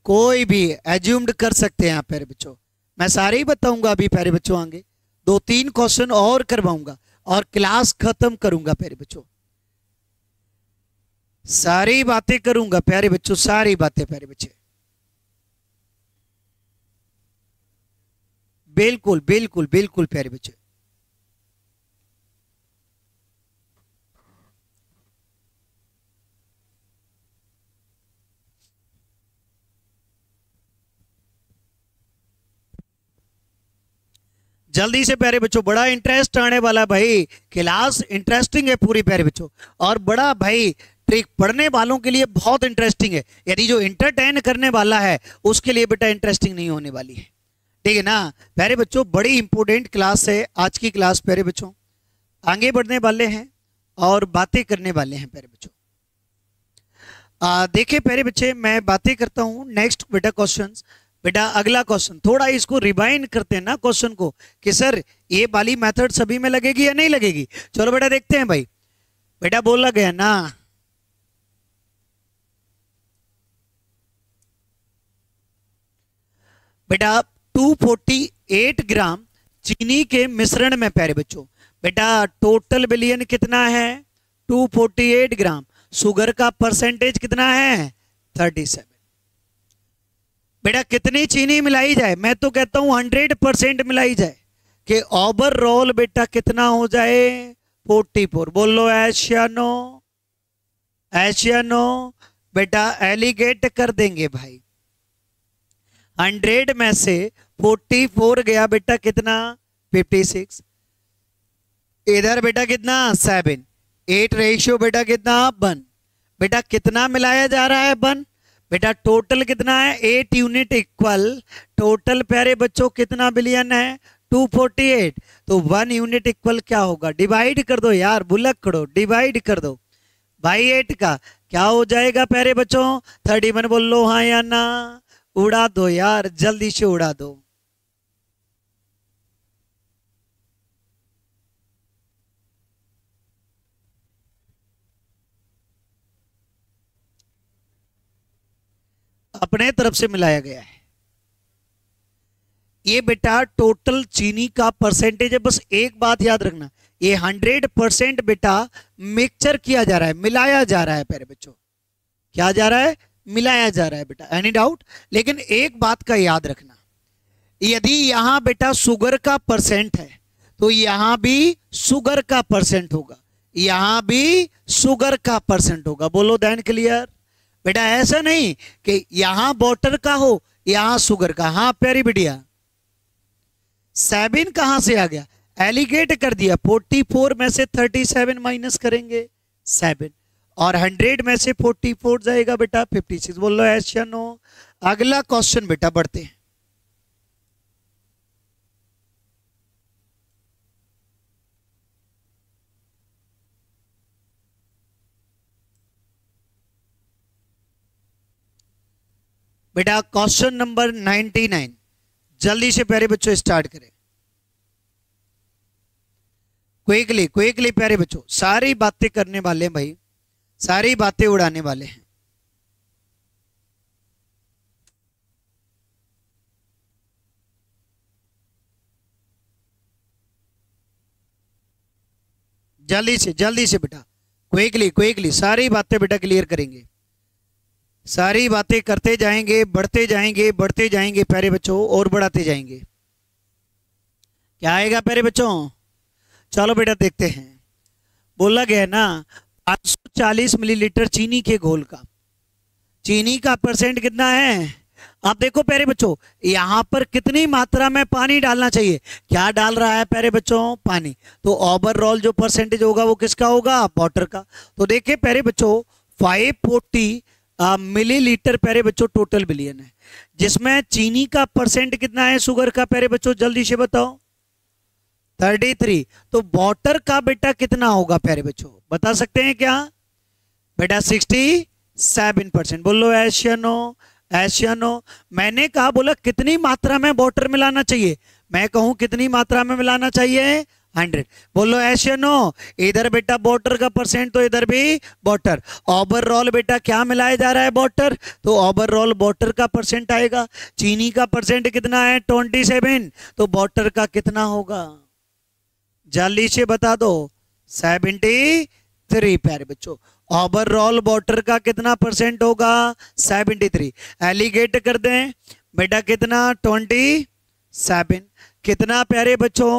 कोई भी एज्यूम्ड कर सकते हैं आप प्यारे बच्चों। मैं सारे ही बताऊंगा अभी प्यारे बच्चों, आगे 2-3 क्वेश्चन और करवाऊंगा और क्लास खत्म करूंगा प्यारे बच्चों। सारी बातें करूंगा प्यारे बच्चों, सारी बातें प्यारे बच्चे, बिल्कुल बिल्कुल बिल्कुल प्यारे बच्चे। जल्दी से प्यारे बच्चों, बड़ा इंटरेस्ट आने वाला भाई, क्लास इंटरेस्टिंग है पूरी प्यारे बच्चों, और बड़ा भाई ट्रिक पढ़ने वालों के लिए बहुत इंटरेस्टिंग है। यदि जो इंटरटेन करने वाला है उसके लिए बेटा इंटरेस्टिंग नहीं होने वाली है, ठीक है ना प्यारे बच्चों। बड़ी इंपॉर्टेंट क्लास है आज की क्लास प्यारे बच्चों, आगे बढ़ने वाले हैं और बातें करने वाले हैं प्यारे बच्चों। देखिए प्यारे बच्चे, मैं बातें करता हूं नेक्स्ट बेटा क्वेश्चंस। बेटा अगला क्वेश्चन थोड़ा इसको रिवाइंड करते हैं ना क्वेश्चन को, कि सर ये वाली मेथड सभी में लगेगी या नहीं लगेगी। चलो बेटा देखते हैं भाई। बेटा बोला गया ना, बेटा 248 ग्राम चीनी के मिश्रण में प्यारे बच्चों, बेटा टोटल बिलियन कितना है 248 ग्राम, शुगर का परसेंटेज कितना है 37। बेटा कितनी चीनी मिलाई जाए, मैं तो कहता हूं 100% मिलाई जाए, कि ओवरऑल बेटा कितना हो जाए 44। बोलो एशियानो, एशियानो। बेटा एलिगेट कर देंगे भाई, 100 में से 44 गया बेटा कितना 56, इधर बेटा कितना 7, 8 रेशियो बेटा कितना 1। बेटा कितना मिलाया जा रहा है 1, बेटा टोटल कितना है 8 यूनिट इक्वल टोटल प्यारे बच्चों कितना बिलियन है 248, तो 1 यूनिट इक्वल क्या होगा, डिवाइड कर दो यार, बुलक करो, डिवाइड कर दो भाई 8 का, क्या हो जाएगा प्यारे बच्चों 31। बोल लो हाँ या ना, उड़ा दो यार, जल्दी से उड़ा दो। अपने तरफ से मिलाया गया है, ये बेटा टोटल चीनी का परसेंटेज है। बस एक बात याद रखना, ये 100% बेटा मिक्सचर किया जा रहा है, मिलाया जा रहा है प्यारे बच्चों, क्या जा रहा है, मिलाया जा रहा है बेटा, एनी डाउट। लेकिन एक बात का याद रखना, यदि यहां बेटा शुगर का परसेंट है तो यहां भी शुगर का परसेंट होगा, यहां भी शुगर का परसेंट होगा। बोलो दैन क्लियर। बेटा ऐसा नहीं कि यहां वाटर का हो यहां शुगर का। हाँ प्यारी बिटिया, 7 कहां से आ गया, एलिगेट कर दिया, 44 में से 37 माइनस करेंगे 7, और 100 में से 44 जाएगा बेटा 56। बोल लो ऐसा नो। अगला क्वेश्चन बेटा बढ़ते हैं। बेटा क्वेश्चन नंबर 99, जल्दी से प्यारे बच्चों स्टार्ट करें, क्विकली क्विकली प्यारे बच्चों, सारी बातें करने वाले हैं भाई, सारी बातें उड़ाने वाले हैं। जल्दी से बेटा, क्विकली सारी बातें बेटा क्लियर करेंगे, सारी बातें करते जाएंगे, बढ़ते जाएंगे प्यारे बच्चों, और बढ़ाते जाएंगे। क्या आएगा प्यारे बच्चों? चलो बेटा देखते हैं। बोला गया ना 540 मिलीलीटर चीनी के घोल का, चीनी का परसेंट कितना है? आप देखो प्यारे बच्चों, यहां पर कितनी मात्रा में पानी डालना चाहिए? क्या डाल रहा है प्यारे बच्चों? पानी। तो ओवरऑल जो परसेंटेज होगा वो किसका होगा? वाटर का। तो देखिए प्यारे बच्चों 540 मिलीलीटर प्यारे बच्चों टोटल बिलियन है, जिसमें चीनी का परसेंट कितना है शुगर का प्यारे बच्चों? जल्दी से बताओ। 33। तो वाटर का बेटा कितना होगा प्यारे बच्चों? बता सकते हैं क्या बेटा? 67%। बोलो एशियनो, एशियनो। मैंने कहा बोला कितनी मात्रा में वाटर मिलाना चाहिए? मैं कहूं कितनी मात्रा में मिलाना चाहिए? 100। बोलो एशियनो। इधर बेटा वाटर का परसेंट, तो इधर भी वाटर। ओवरऑल बेटा क्या मिलाया जा रहा है? वाटर। तो ओवरऑल वाटर का परसेंट आएगा। चीनी का परसेंट कितना है? 27। तो वाटर का कितना होगा? जल्दी से बता दो। 73 प्यारे बच्चों। ओवरऑल वाटर का कितना परसेंट होगा? 73। एलिगेट कर दें बेटा कितना? 27। कितना प्यारे बच्चों?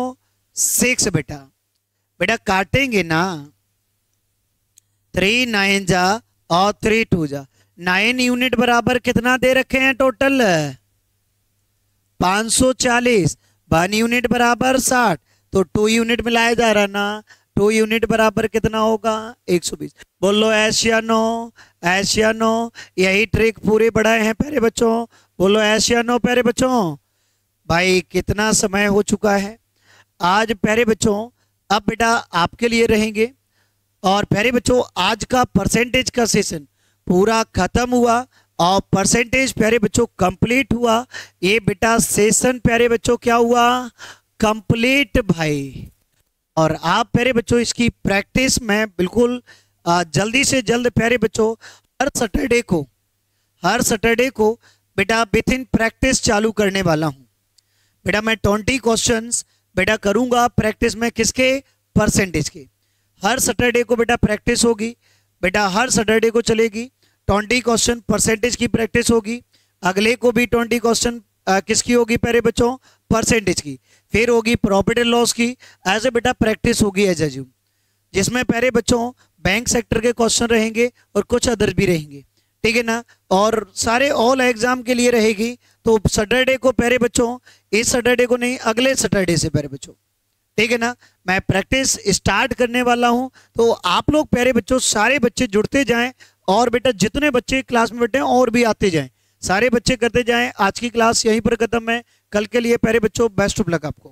6 बेटा। बेटा काटेंगे ना, 3 9 जा और 3 2 जा, 9 यूनिट बराबर कितना दे रखे हैं टोटल? 540। 1 यूनिट बराबर 60। तो 2 यूनिट मिलाया जा रहा ना, 2 यूनिट बराबर कितना होगा? 120। बोलो एशियानो, एशियानो। यही ट्रिक पूरे बढ़ाए हैं प्यारे बच्चों। बोलो एशियानो प्यारे बच्चों। भाई कितना समय हो चुका है आज प्यारे बच्चों। अब बेटा आपके लिए रहेंगे, और प्यारे बच्चों आज का परसेंटेज का सेशन पूरा खत्म हुआ, और परसेंटेज प्यारे बच्चों कंप्लीट हुआ। ये बेटा सेशन प्यारे बच्चों क्या हुआ? कंप्लीट भाई। और आप प्यारे बच्चों इसकी प्रैक्टिस में बिल्कुल जल्दी से जल्द प्यारे बच्चों हर सैटरडे को बेटा विथ इन प्रैक्टिस चालू करने वाला हूं। बेटा मैं 20 क्वेश्चंस बेटा करूंगा प्रैक्टिस में, किसके? परसेंटेज के। हर सैटरडे को बेटा प्रैक्टिस होगी, बेटा हर सैटरडे को चलेगी। 20 क्वेश्चन परसेंटेज की प्रैक्टिस होगी। अगले को भी 20 क्वेश्चन किसकी होगी प्यारे बच्चों? परसेंटेज की। फिर होगी प्रॉफिट एंड लॉस की, एज ए बेटा प्रैक्टिस होगी एज एज्यूम, जिसमें प्यारे बच्चों बैंक सेक्टर के क्वेश्चन रहेंगे और कुछ अदर भी रहेंगे, ठीक है ना। और सारे ऑल एग्जाम के लिए रहेगी। तो सैटरडे को प्यारे बच्चों, इस सैटरडे को नहीं, अगले सैटरडे से प्यारे बच्चों, ठीक है ना, मैं प्रैक्टिस स्टार्ट करने वाला हूं। तो आप लोग प्यारे बच्चों सारे बच्चे जुड़ते जाएं, और बेटा जितने बच्चे क्लास में बैठे हैं और भी आते जाएं, सारे बच्चे करते जाएं। आज की क्लास यहीं पर खत्म है। कल के लिए प्यारे बच्चों बेस्ट ऑफ लक आपको।